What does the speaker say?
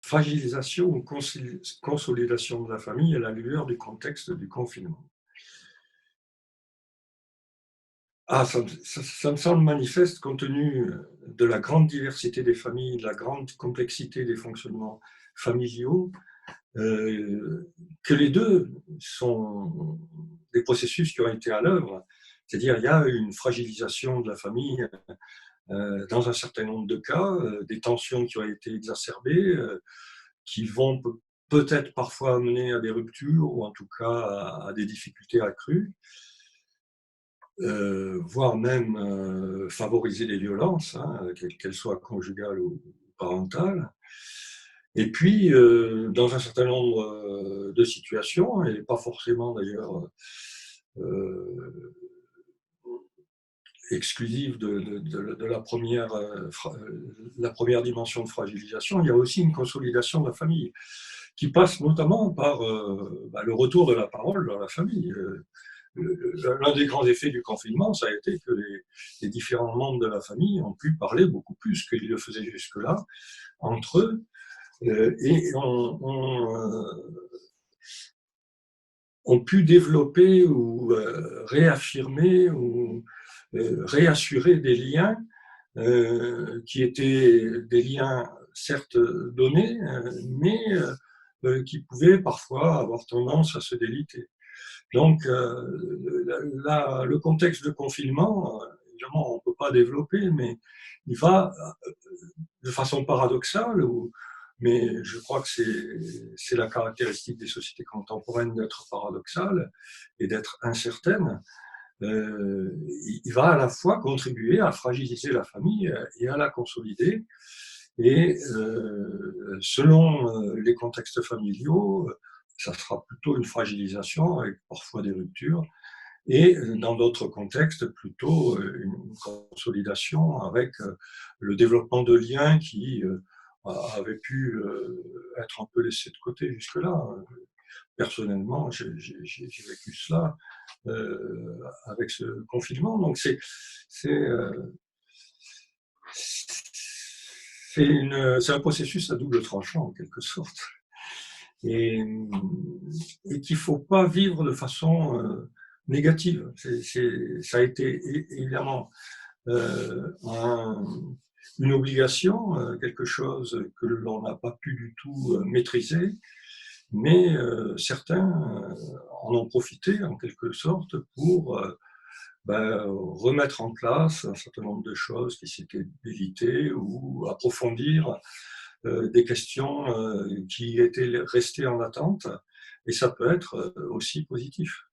fragilisation ou consolidation de la famille à la lueur du contexte du confinement. Ah, ça me semble manifeste compte tenu de la grande diversité des familles, de la grande complexité des fonctionnements familiaux, que les 2 sont des processus qui ont été à l'œuvre. C'est-à-dire, il y a une fragilisation de la famille, dans un certain nombre de cas, des tensions qui ont été exacerbées, qui vont peut-être parfois amener à des ruptures ou en tout cas à des difficultés accrues, voire même favoriser des violences, hein, qu'elles soient conjugales ou parentales. Et puis, dans un certain nombre de situations, et pas forcément d'ailleurs exclusive de la première dimension de fragilisation, il y a aussi une consolidation de la famille, qui passe notamment par le retour de la parole dans la famille. L'un des grands effets du confinement, ça a été que les différents membres de la famille ont pu parler beaucoup plus qu'ils le faisaient jusque-là entre eux, et ont pu développer ou réaffirmer ou réassurer des liens qui étaient des liens certes donnés, mais qui pouvaient parfois avoir tendance à se déliter. Donc, le contexte de confinement, évidemment, on ne peut pas développer, mais il va, de façon paradoxale, mais je crois que c'est la caractéristique des sociétés contemporaines d'être paradoxale et d'être incertaine. Il va à la fois contribuer à fragiliser la famille et à la consolider. Et selon les contextes familiaux, ça sera plutôt une fragilisation avec parfois des ruptures, et dans d'autres contextes, plutôt une consolidation avec le développement de liens qui avaient pu être un peu laissés de côté jusque-là. Personnellement, j'ai vécu cela avec ce confinement. Donc c'est un processus à double tranchant en quelque sorte, et, et qu'il ne faut pas vivre de façon négative. Ça a été évidemment une obligation, quelque chose que l'on n'a pas pu du tout maîtriser, mais certains en ont profité en quelque sorte pour remettre en place un certain nombre de choses qui s'étaient délitées ou approfondir des questions qui étaient restées en attente, et ça peut être aussi positif.